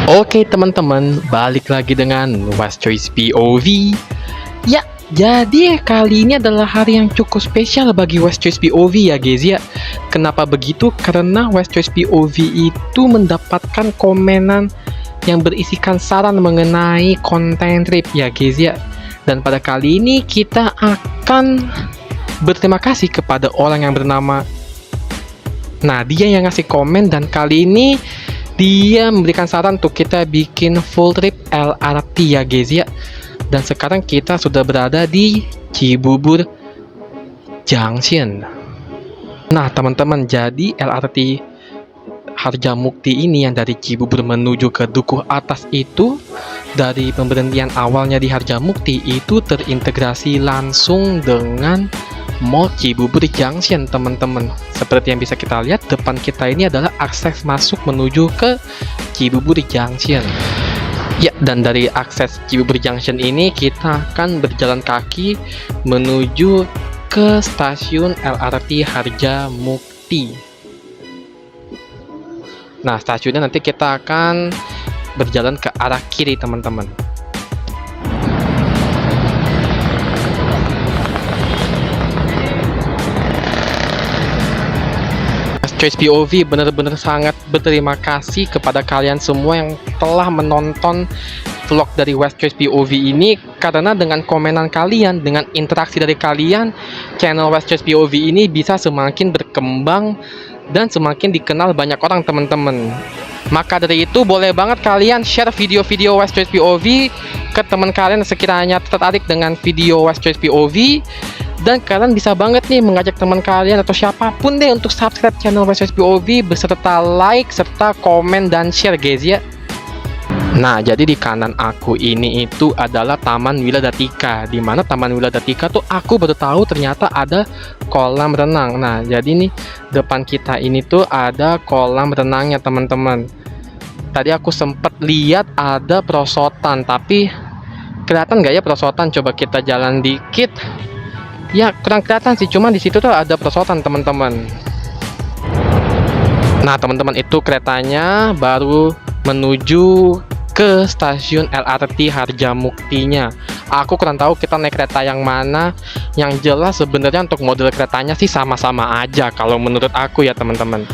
Oke teman-teman, balik lagi dengan West Choice POV. Ya, jadi kali ini adalah hari yang cukup spesial bagi West Choice POV ya guys ya. Kenapa begitu? Karena West Choice POV itu mendapatkan komenan yang berisikan saran mengenai konten trip ya guys ya. Dan pada kali ini kita akan berterima kasih kepada orang yang bernama Nadia yang ngasih komen, dan kali ini dia memberikan saran untuk kita bikin full trip LRT ya guys ya. Dan sekarang kita sudah berada di Cibubur Junction. Nah teman-teman, jadi LRT Harjamukti ini yang dari Cibubur menuju ke Dukuh Atas itu, dari pemberhentian awalnya di Harjamukti itu terintegrasi langsung dengan Mall Cibubur Junction teman-teman. Seperti yang bisa kita lihat, depan kita ini adalah akses masuk menuju ke Cibubur Junction. Ya, dan dari akses Cibubur Junction ini kita akan berjalan kaki menuju ke stasiun LRT Harjamukti. Nah, stasiunnya nanti kita akan berjalan ke arah kiri teman-teman. Choice POV benar-benar sangat berterima kasih kepada kalian semua yang telah menonton vlog dari West Choice POV ini, karena dengan komenan kalian, dengan interaksi dari kalian, channel West Choice POV ini bisa semakin berkembang dan semakin dikenal banyak orang teman-teman. Maka dari itu boleh banget kalian share video-video West Choice POV ke teman kalian sekiranya tertarik dengan video West Choice POV. Dan kalian bisa banget nih mengajak teman kalian atau siapapun deh untuk subscribe channel West Choice POV beserta like serta komen dan share guys ya. Nah, jadi di kanan aku ini itu adalah Taman Wiladatika, di mana Taman Wiladatika tuh aku baru tahu ternyata ada kolam renang. Nah, jadi nih depan kita ini tuh ada kolam renangnya teman-teman. Tadi aku sempat lihat ada perosotan, tapi kelihatan nggak ya perosotan? Coba kita jalan dikit. Ya kurang kelihatan sih, cuman di situ tuh ada perosotan teman-teman. Nah teman-teman, itu keretanya baru menuju ke stasiun LRT Harjamuktinya. Aku kurang tahu kita naik kereta yang mana. Yang jelas sebenarnya untuk model keretanya sih sama-sama aja kalau menurut aku ya teman-teman.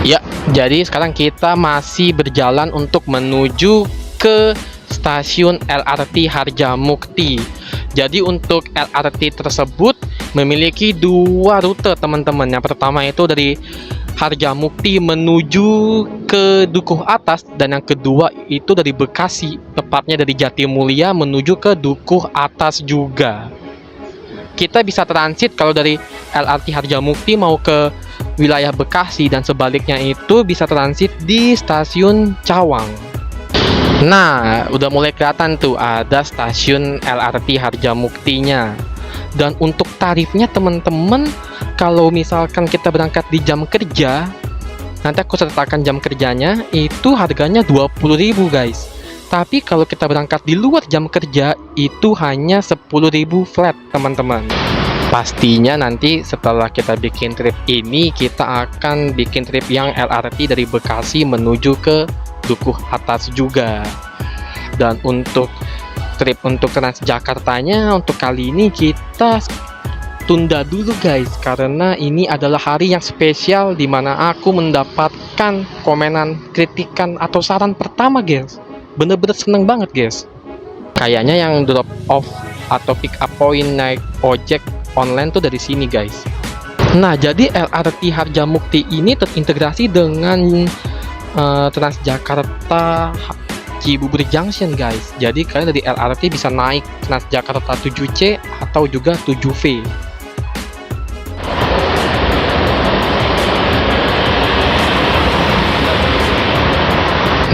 Ya, jadi sekarang kita masih berjalan untuk menuju ke stasiun LRT Harjamukti. Jadi untuk LRT tersebut memiliki dua rute teman-teman. Yang pertama itu dari Harjamukti menuju ke Dukuh Atas, dan yang kedua itu dari Bekasi, tepatnya dari Jatimulya menuju ke Dukuh Atas juga. Kita bisa transit kalau dari LRT Harjamukti mau ke wilayah Bekasi, dan sebaliknya itu bisa transit di stasiun Cawang. Nah, udah mulai kelihatan tuh ada stasiun LRT Harjamuktinya. Dan untuk tarifnya teman-teman, kalau misalkan kita berangkat di jam kerja, nanti aku sertakan jam kerjanya, itu harganya 20.000 guys. Tapi kalau kita berangkat di luar jam kerja, itu hanya 10.000 flat teman-teman. Pastinya nanti setelah kita bikin trip ini, kita akan bikin trip yang LRT dari Bekasi menuju ke Dukuh Atas juga. Dan untuk trip untuk Transjakartanya, untuk kali ini kita tunda dulu guys, karena ini adalah hari yang spesial di mana aku mendapatkan komenan, kritikan atau saran pertama guys. Bener-bener seneng banget guys. Kayaknya yang drop off atau pick up point naik ojek online tuh dari sini guys. Nah, jadi LRT Harjamukti ini terintegrasi dengan Transjakarta Cibubur Junction guys. Jadi kalian dari LRT bisa naik Transjakarta 7C atau juga 7V.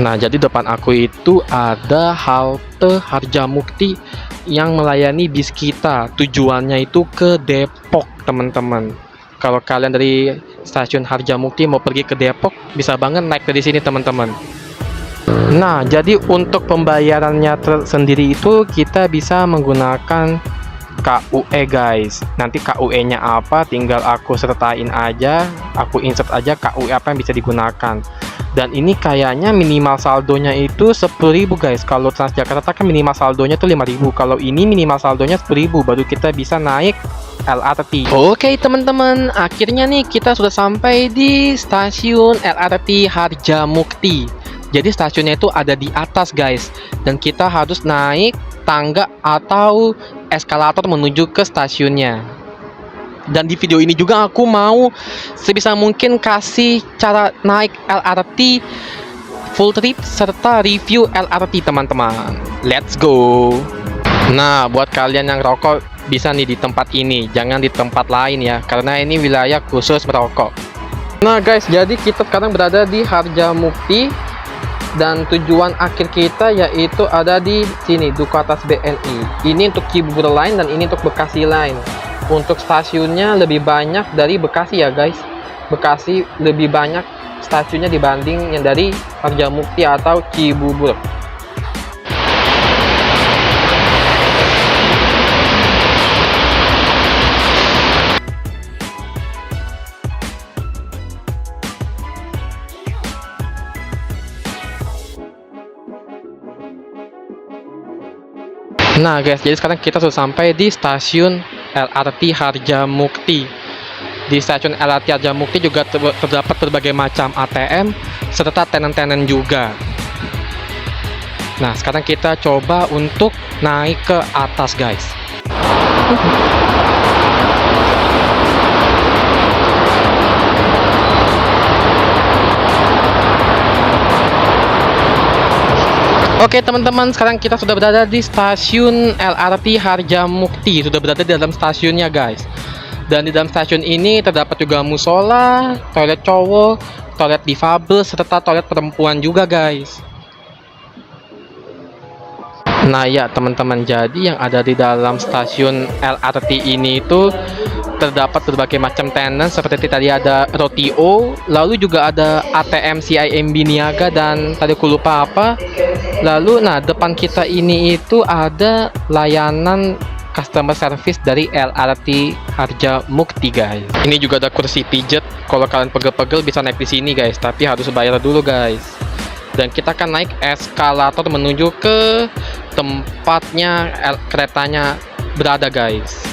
Nah, jadi depan aku itu ada halte Harjamukti yang melayani bis kita. Tujuannya itu ke Depok teman-teman. Kalau kalian dari stasiun Harjamukti mau pergi ke Depok, bisa banget naik dari sini teman-teman. Nah, jadi untuk pembayarannya sendiri itu kita bisa menggunakan KUE guys. Nanti KUE-nya apa tinggal aku sertain aja, aku insert aja KUE apa yang bisa digunakan. Dan ini kayaknya minimal saldonya itu 10.000 guys. Kalau Transjakarta kan minimal saldonya tuh 5.000. Kalau ini minimal saldonya 10.000 baru kita bisa naik LRT. Oke teman-teman, akhirnya nih kita sudah sampai di stasiun LRT Harjamukti. Jadi stasiunnya itu ada di atas guys, dan kita harus naik tangga atau eskalator menuju ke stasiunnya. Dan di video ini juga aku mau sebisa mungkin kasih cara naik LRT full trip serta review LRT teman-teman. Let's go. Nah, buat kalian yang rokok bisa nih di tempat ini, jangan di tempat lain ya, karena ini wilayah khusus merokok. Nah guys, jadi kita sekarang berada di Harjamukti dan tujuan akhir kita yaitu ada di sini, Duku Atas BNI. Ini untuk Cibubur Line dan ini untuk Bekasi Line. Untuk stasiunnya lebih banyak dari Bekasi ya guys. Bekasi lebih banyak stasiunnya dibanding yang dari Harjamukti atau Cibubur. Nah guys, jadi sekarang kita sudah sampai di stasiun LRT Harjamukti. Di stasiun LRT Harjamukti juga terdapat berbagai macam ATM serta tenan-tenan juga. Nah, sekarang kita coba untuk naik ke atas guys. Oke teman-teman, sekarang kita sudah berada di stasiun LRT Harjamukti. Sudah berada di dalam stasiunnya guys. Dan di dalam stasiun ini terdapat juga musola, toilet cowok, toilet difabel, serta toilet perempuan juga guys. Nah ya teman-teman, jadi yang ada di dalam stasiun LRT ini itu terdapat berbagai macam tenan, seperti tadi ada Rotio, lalu juga ada ATM CIMB Niaga, dan tadi aku lupa apa. Lalu nah depan kita ini itu ada layanan customer service dari LRT Harjamukti guys. Ini juga ada kursi pijet, kalau kalian pegel-pegel bisa naik di sini guys, tapi harus bayar dulu guys. Dan kita akan naik eskalator menuju ke tempatnya keretanya berada guys.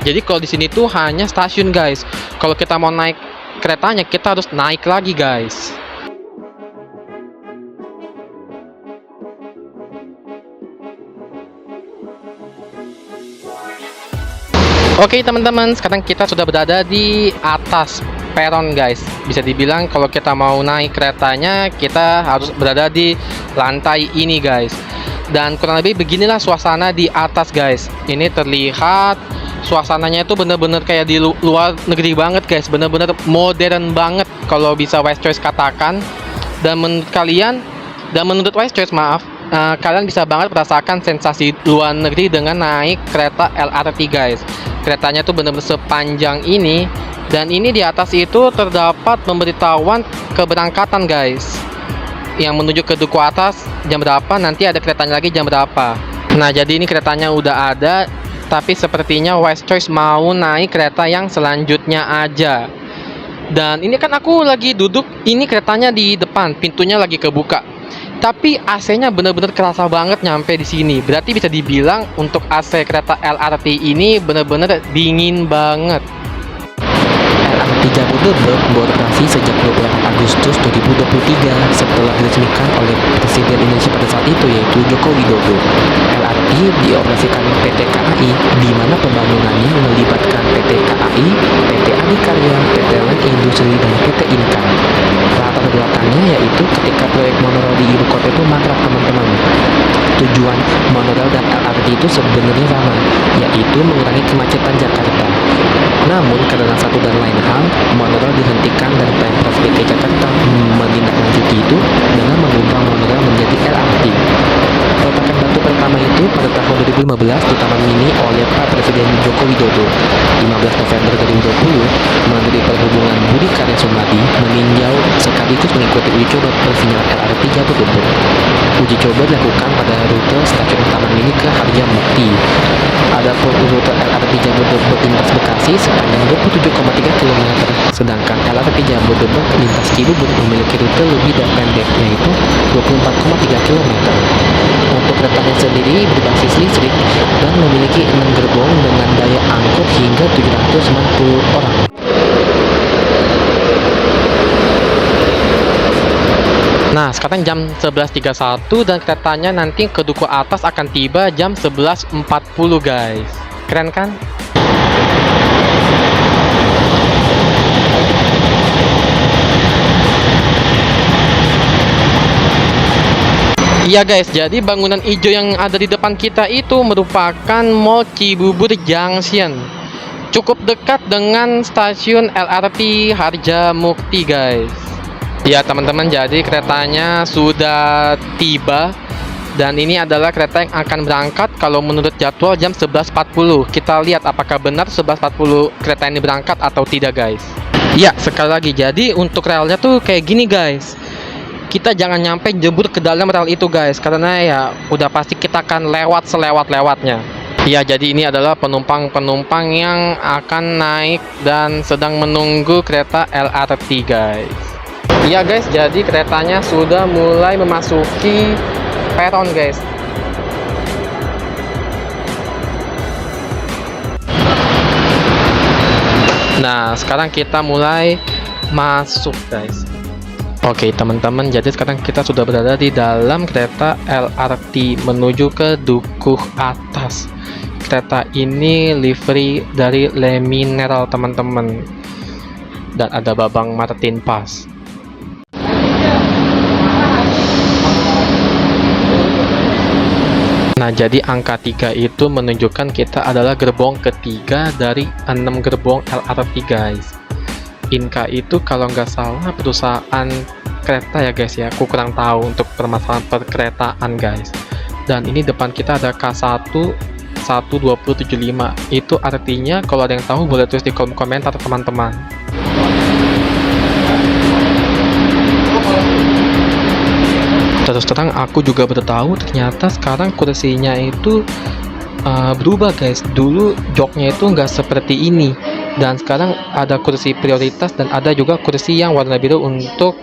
Jadi kalau di sini tuh hanya stasiun guys. Kalau kita mau naik keretanya kita harus naik lagi guys. Oke teman-teman, sekarang kita sudah berada di atas peron guys. Bisa dibilang kalau kita mau naik keretanya kita harus berada di lantai ini guys. Dan kurang lebih beginilah suasana di atas guys. Ini terlihat suasananya itu bener-bener kayak di luar negeri banget guys. Bener-bener modern banget kalau bisa West Choice katakan. Dan menurut kalian, dan menurut West Choice maaf, kalian bisa banget merasakan sensasi luar negeri dengan naik kereta LRT guys. Keretanya tuh bener-bener sepanjang ini. Dan ini di atas itu terdapat pemberitahuan keberangkatan guys, yang menuju ke Duku Atas jam berapa, nanti ada keretanya lagi jam berapa. Nah jadi ini keretanya udah ada, tapi sepertinya West Choice mau naik kereta yang selanjutnya aja. Dan ini kan aku lagi duduk, ini keretanya di depan, pintunya lagi kebuka, tapi AC-nya bener-bener kerasa banget nyampe di sini. Berarti bisa dibilang untuk AC kereta LRT ini bener-bener dingin banget. LRT Jabodebek beroperasi sejak 28 Agustus 2023 setelah diresmikan oleh Presiden Indonesia pada saat itu, yaitu Joko Widodo. LRT dioperasikan PT KAI, di mana pembangunannya melibatkan PT KAI, PT Adikarya, PT Line Industri, dan PT Inka. Latar belakangnya yaitu ketika proyek monorail di ibu kota itu mangkrak teman-teman. Tujuan monorail dan LRT itu sebenarnya sama, yaitu mengurangi kemacetan Jakarta. Namun karena satu dan lain hal, monorail dihentikan dan Pemprov DKI Jakarta menindaklanjuti itu dengan mengubah monorail menjadi LRT. Peletakan batu pertama itu pada tahun 2015 di Taman Mini oleh Pak Presiden Joko Widodo. 15 November 2020, Menteri Perhubungan Budi Karya Sumadi meninjau sekarang sekaligus mengikuti uji coba persinyalan LRT Jabodebek. Uji coba dilakukan pada rute stasiun utama ini ke Harjamukti. Adapun rute LRT Jabodebek lintas Bekasi sepanjang 27,3 km, sedangkan LRT Jabodebek lintas Cibubur memiliki rute lebih pendek, yaitu 24,3 km. Untuk keretanya sendiri berbasis listrik dan memiliki 6 gerbong dengan daya angkut hingga 790 orang. Nah, sekarang jam 11.31 dan keretanya nanti ke Duku Atas akan tiba jam 11.40 guys. Keren kan? Iya guys, jadi bangunan hijau yang ada di depan kita itu merupakan Mall Cibubur Junction. Cukup dekat dengan stasiun LRT Harjamukti guys. Ya teman-teman, jadi keretanya sudah tiba dan ini adalah kereta yang akan berangkat kalau menurut jadwal jam 11.40. Kita lihat apakah benar 11.40 kereta ini berangkat atau tidak guys. Ya, sekali lagi, jadi untuk relnya tuh kayak gini guys. Kita jangan nyampe jebur ke dalam rel itu guys, karena ya udah pasti kita akan lewat selewat-lewatnya. Ya, jadi ini adalah penumpang-penumpang yang akan naik dan sedang menunggu kereta LRT guys. Iya guys, jadi keretanya sudah mulai memasuki peron guys. Nah, sekarang kita mulai masuk guys. Oke teman-teman, jadi sekarang kita sudah berada di dalam kereta LRT menuju ke Dukuh Atas. Kereta ini livery dari Le Mineral teman-teman, dan ada Babang Martin Pass. Nah, jadi angka 3 itu menunjukkan kita adalah gerbong ketiga dari 6 gerbong LRT guys. Inka itu kalau nggak salah perusahaan kereta ya guys ya, aku kurang tahu untuk permasalahan perkeretaan guys. Dan ini depan kita ada K1 12075. Itu artinya kalau ada yang tahu boleh tulis di kolom komentar teman-teman. Terus terang aku juga baru tahu ternyata sekarang kursinya itu berubah guys. Dulu joknya itu nggak seperti ini, dan sekarang ada kursi prioritas dan ada juga kursi yang warna biru untuk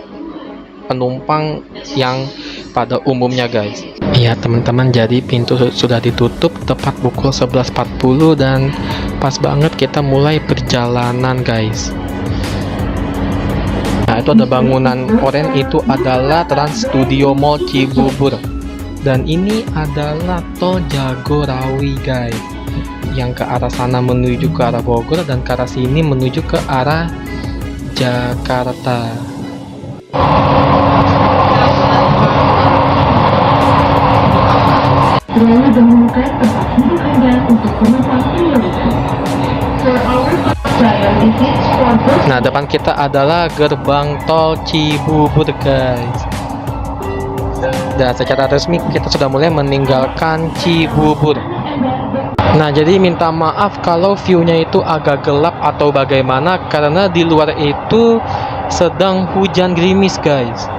penumpang yang pada umumnya guys. Iya teman-teman, jadi pintu sudah ditutup tepat pukul 11.40 dan pas banget kita mulai perjalanan guys. Nah, itu ada bangunan oranye, itu adalah Trans Studio Mall Cibubur. Dan ini adalah tol Jagorawi guys, yang ke arah sana menuju ke arah Bogor dan ke arah sini menuju ke arah Jakarta. Selalu dahulukan tempat duduk Anda untuk penumpang prioritas. Nah, depan kita adalah gerbang tol Cibubur guys. Dan secara resmi kita sudah mulai meninggalkan Cibubur. Nah, jadi minta maaf kalau view-nya itu agak gelap atau bagaimana, karena di luar itu sedang hujan gerimis guys.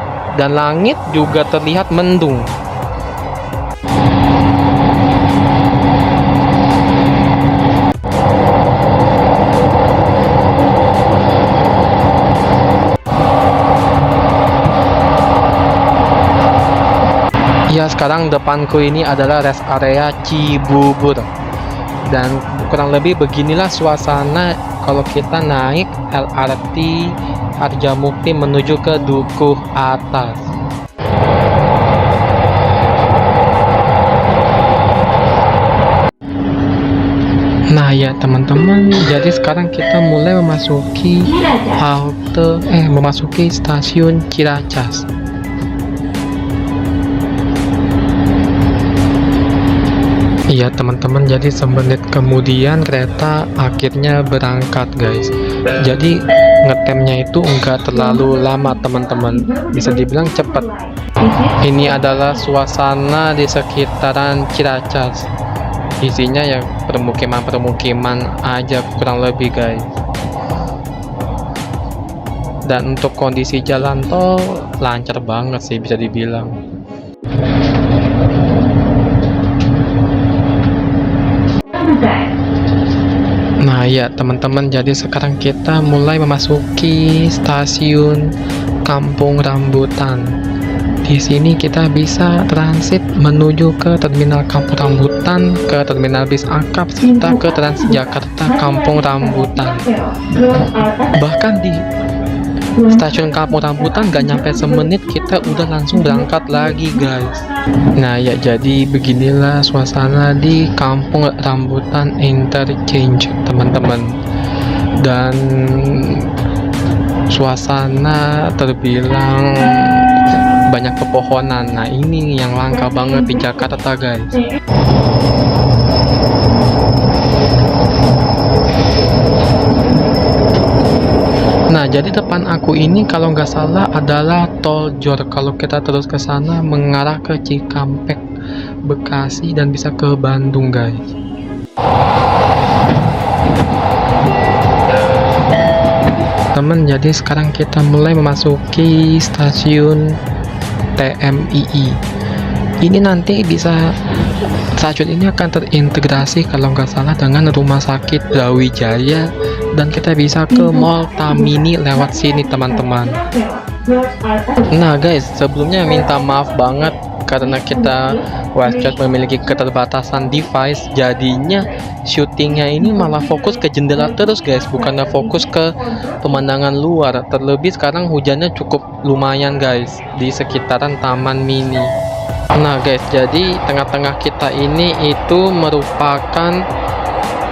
Dan langit juga terlihat mendung. Ya, sekarang depanku ini adalah rest area Cibubur. Dan kurang lebih beginilah suasana kalau kita naik LRT Harjamukti menuju ke Dukuh Atas. Nah ya teman-teman, jadi sekarang kita mulai memasuki memasuki stasiun Ciracas. Iya teman-teman, jadi semenit kemudian kereta akhirnya berangkat guys. Jadi ngetemnya itu enggak terlalu lama teman-teman, bisa dibilang cepat. Ini adalah suasana di sekitaran Ciracas. Isinya ya permukiman-permukiman aja kurang lebih guys. Dan untuk kondisi jalan tol lancar banget sih bisa dibilang. Nah ya teman-teman, jadi sekarang kita mulai memasuki stasiun Kampung Rambutan. Di sini kita bisa transit menuju ke terminal Kampung Rambutan, ke terminal bis akap, serta ke Transjakarta Kampung Rambutan. Bahkan di stasiun Kampung Rambutan gak nyampe semenit kita udah langsung berangkat lagi guys. Nah ya, jadi beginilah suasana di Kampung Rambutan Interchange teman-teman. Dan suasana terbilang banyak pepohonan. Nah ini yang langka banget di Jakarta guys. Nah, jadi depan aku ini kalau nggak salah adalah tol Jor. Kalau kita terus ke sana mengarah ke Cikampek, Bekasi, dan bisa ke Bandung, guys. Teman, jadi sekarang kita mulai memasuki stasiun TMII. Ini nanti bisa stasiun ini akan terintegrasi kalau nggak salah dengan Rumah Sakit Brawijaya, dan kita bisa ke Mall Tamini lewat sini teman-teman. Nah guys, sebelumnya minta maaf banget karena kita Westchat memiliki keterbatasan device, jadinya syutingnya ini malah fokus ke jendela terus guys, bukannya fokus ke pemandangan luar. Terlebih sekarang hujannya cukup lumayan guys di sekitaran Taman Mini. Nah guys, jadi tengah-tengah kita ini itu merupakan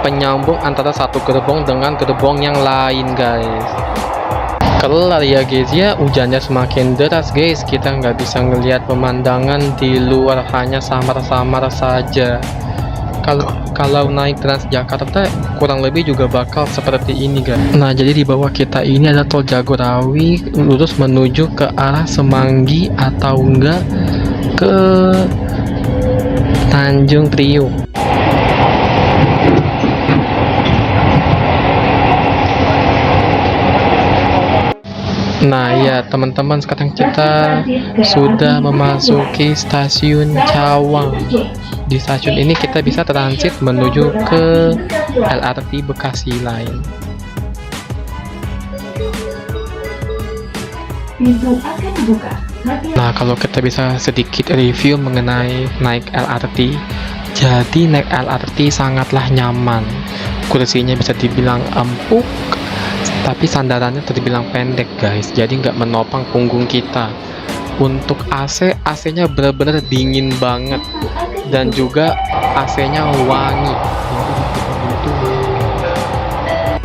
penyambung antara satu gerbong dengan gerbong yang lain guys. Kelar ya guys ya, hujannya semakin deras guys, kita nggak bisa ngelihat pemandangan di luar, hanya samar-samar saja. Kalau naik Transjakarta kurang lebih juga bakal seperti ini guys. Nah jadi di bawah kita ini ada tol Jagorawi lurus menuju ke arah Semanggi atau enggak ke Tanjung Priuk. Nah ya teman-teman, sekarang kita sudah memasuki stasiun Cawang. Di stasiun ini kita bisa transit menuju ke LRT Bekasi Line. Pintu akan dibuka. Nah kalau kita bisa sedikit review mengenai naik LRT, jadi naik LRT sangatlah nyaman. Kursinya bisa dibilang empuk, tapi sandarannya terbilang pendek guys, jadi nggak menopang punggung kita. Untuk AC-nya benar-benar dingin banget, dan juga AC-nya wangi.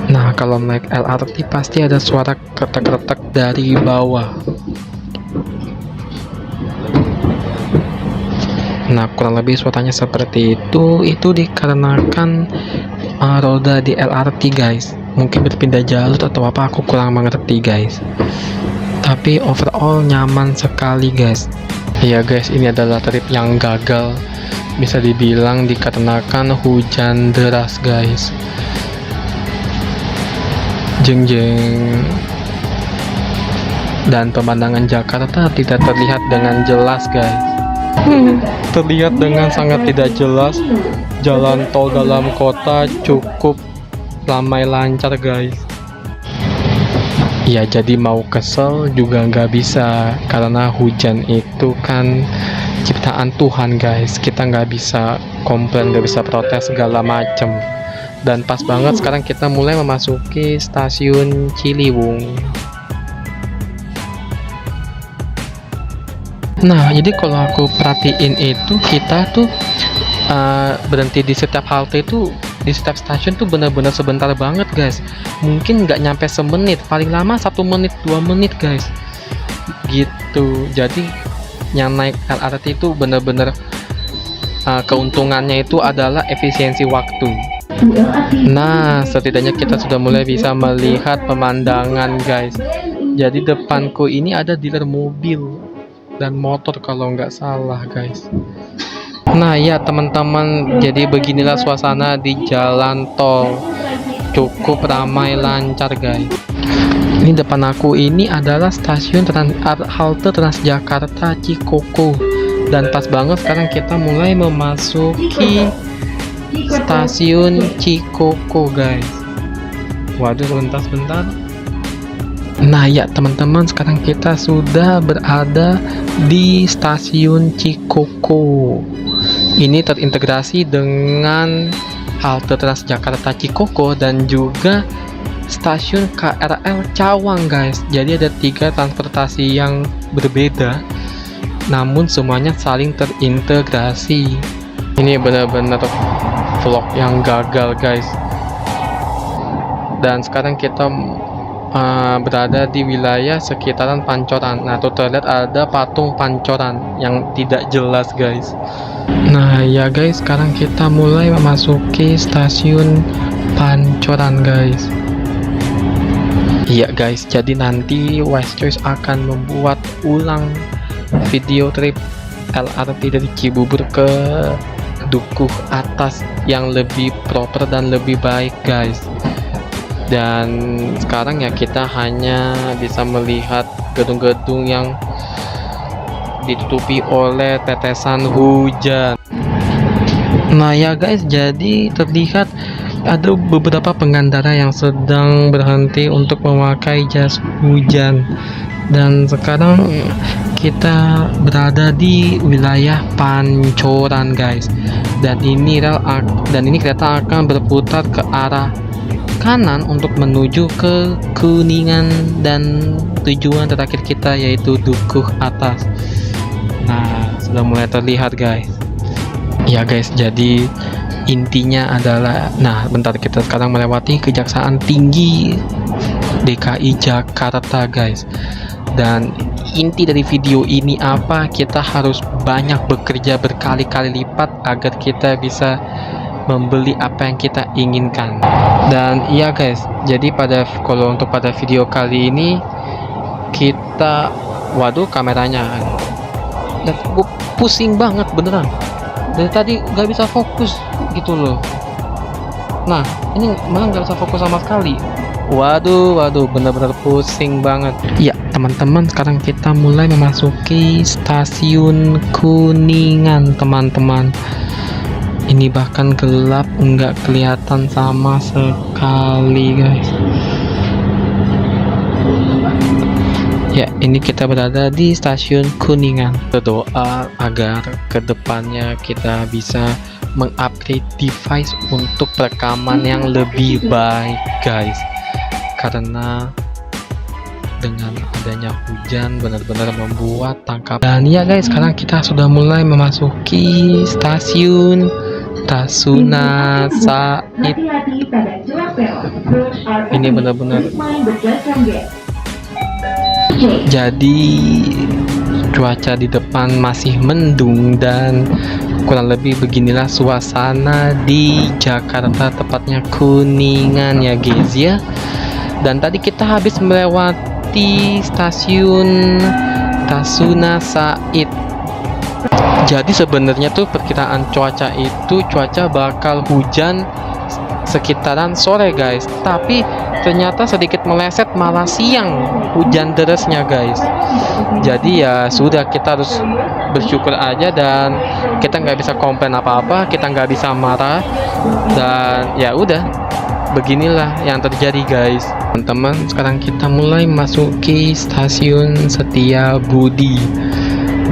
Nah kalau naik LRT pasti ada suara kretek-kretek dari bawah. Nah kurang lebih suaranya seperti itu. Itu dikarenakan roda di LRT guys, mungkin berpindah jalur atau apa, aku kurang mengerti guys. Tapi overall nyaman sekali guys. Iya guys, ini adalah trip yang gagal bisa dibilang dikarenakan hujan deras guys. Jeng jeng. Dan pemandangan Jakarta tidak terlihat dengan jelas guys. Terlihat dengan sangat tidak jelas. Jalan tol dalam kota cukup ramai lancar guys. Ya jadi mau kesel juga nggak bisa, karena hujan itu kan ciptaan Tuhan guys, kita nggak bisa komplain, nggak bisa protes segala macem. Dan pas banget sekarang kita mulai memasuki stasiun Ciliwung. Nah jadi kalau aku perhatiin itu kita tuh berhenti di setiap halte itu, di setiap stasiun tuh bener-bener sebentar banget guys, mungkin nggak nyampe semenit, paling lama 1 menit 2 menit guys gitu. Jadi yang naik LRT itu bener-bener keuntungannya itu adalah efisiensi waktu. Nah setidaknya kita sudah mulai bisa melihat pemandangan guys. Jadi depanku ini ada dealer mobil dan motor kalau nggak salah guys. Nah ya teman-teman, jadi beginilah suasana di jalan tol, cukup ramai lancar guys. Ini depan aku ini adalah stasiun halte Transjakarta Cikoko. Dan pas banget sekarang kita mulai memasuki stasiun Cikoko, guys. Waduh, sebentar. Nah ya teman-teman, sekarang kita sudah berada di stasiun Cikoko. Ini terintegrasi dengan halte Transjakarta Cikoko dan juga stasiun KRL Cawang, guys. Jadi ada 3 transportasi yang berbeda, namun semuanya saling terintegrasi. Ini benar-benar vlog yang gagal, guys. Dan sekarang kita berada di wilayah sekitaran Pancoran. Nah, tuh terlihat ada patung Pancoran yang tidak jelas, guys. Nah ya guys, sekarang kita mulai memasuki stasiun Pancoran, guys. Iya guys, jadi nanti Wise Choice akan membuat ulang video trip LRT dari Cibubur ke Dukuh Atas yang lebih proper dan lebih baik, guys. Dan sekarang ya kita hanya bisa melihat gedung-gedung yang ditutupi oleh tetesan hujan. Nah ya guys, jadi terlihat ada beberapa pengendara yang sedang berhenti untuk memakai jas hujan. Dan sekarang kita berada di wilayah Pancoran, guys. Dan ini kereta akan berputar ke arah kanan untuk menuju ke Kuningan dan tujuan terakhir kita yaitu Dukuh Atas. Nah, sudah mulai terlihat, guys. Ya guys, jadi intinya adalah, nah bentar, kita sekarang melewati Kejaksaan Tinggi DKI Jakarta, guys. Dan inti dari video ini apa? Kita harus banyak bekerja berkali-kali lipat agar kita bisa membeli apa yang kita inginkan. Dan iya guys, jadi kalau untuk pada video kali ini kita, waduh kameranya, dan gue pusing banget beneran. Dari tadi gak bisa fokus gitu loh. Nah ini malah gak bisa fokus sama sekali. Waduh, bener-bener pusing banget. Ya teman-teman, sekarang kita mulai memasuki stasiun Kuningan, teman-teman. Ini bahkan gelap, nggak kelihatan sama sekali, guys. Ya, ini kita berada di stasiun Kuningan. Berdoa agar kedepannya kita bisa mengupgrade device untuk rekaman yang lebih baik, guys. Karena dengan adanya hujan benar-benar membuat tangkap. Dan ya guys, sekarang kita sudah mulai memasuki stasiun Tasuna Said. Hati-hati pada celah belok. Ini benar-benar. Jadi cuaca di depan masih mendung dan kurang lebih beginilah suasana di Jakarta, tepatnya Kuningan ya guys ya. Dan tadi kita habis melewati stasiun Tasuna Said. Jadi sebenarnya tuh perkiraan cuaca bakal hujan sekitaran sore, guys. Tapi ternyata sedikit meleset malah siang hujan derasnya, guys. Jadi ya sudah, kita harus bersyukur aja dan kita nggak bisa komplain apa-apa, kita nggak bisa marah, dan ya udah, beginilah yang terjadi, guys. Teman-teman, sekarang kita mulai masuki stasiun Setiabudi.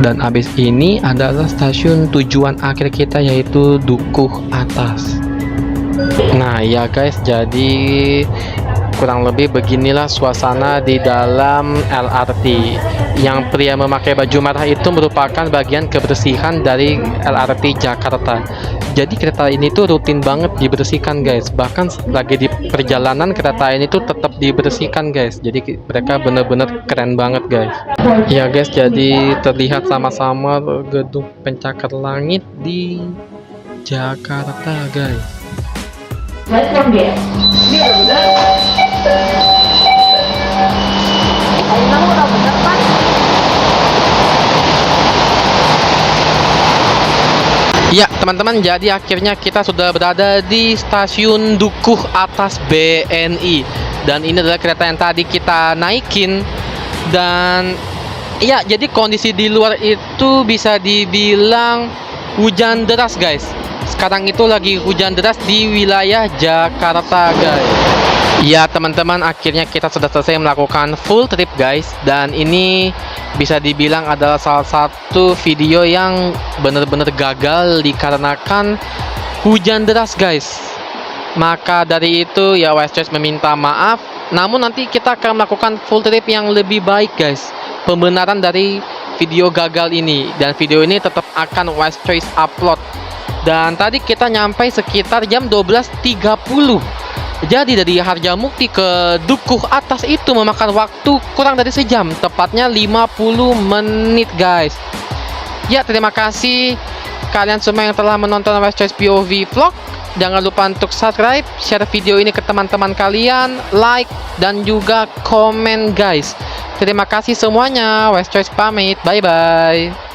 Dan abis ini adalah stasiun tujuan akhir kita yaitu Dukuh Atas. Nah ya guys, jadi kurang lebih beginilah suasana di dalam LRT. Yang pria memakai baju merah itu merupakan bagian kebersihan dari LRT Jakarta. Jadi kereta ini tuh rutin banget dibersihkan, guys. Bahkan lagi di perjalanan kereta ini tuh tetap dibersihkan, guys. Jadi mereka bener-bener keren banget, guys. Ya guys, jadi terlihat sama-sama gedung pencakar langit di Jakarta, guys. Welcome guys. Ya teman-teman, jadi akhirnya kita sudah berada di stasiun Dukuh Atas BNI. Dan ini adalah kereta yang tadi kita naikin. Dan ya, jadi kondisi di luar itu bisa dibilang hujan deras guys. Sekarang itu lagi hujan deras di wilayah Jakarta guys. Ya teman-teman, akhirnya kita sudah selesai melakukan full trip guys. Dan ini bisa dibilang adalah salah satu video yang benar-benar gagal dikarenakan hujan deras guys. Maka dari itu ya Wise Choice meminta maaf. Namun nanti kita akan melakukan full trip yang lebih baik guys. Pembenaran dari video gagal ini. Dan video ini tetap akan Wise Choice upload. Dan tadi kita nyampe sekitar jam 12.30. Jadi dari Harjamukti ke Dukuh Atas itu memakan waktu kurang dari sejam, tepatnya 50 menit guys. Ya, terima kasih kalian semua yang telah menonton Wise Choice POV Vlog. Jangan lupa untuk subscribe, share video ini ke teman-teman kalian, like, dan juga komen guys. Terima kasih semuanya. Wise Choice pamit, bye-bye.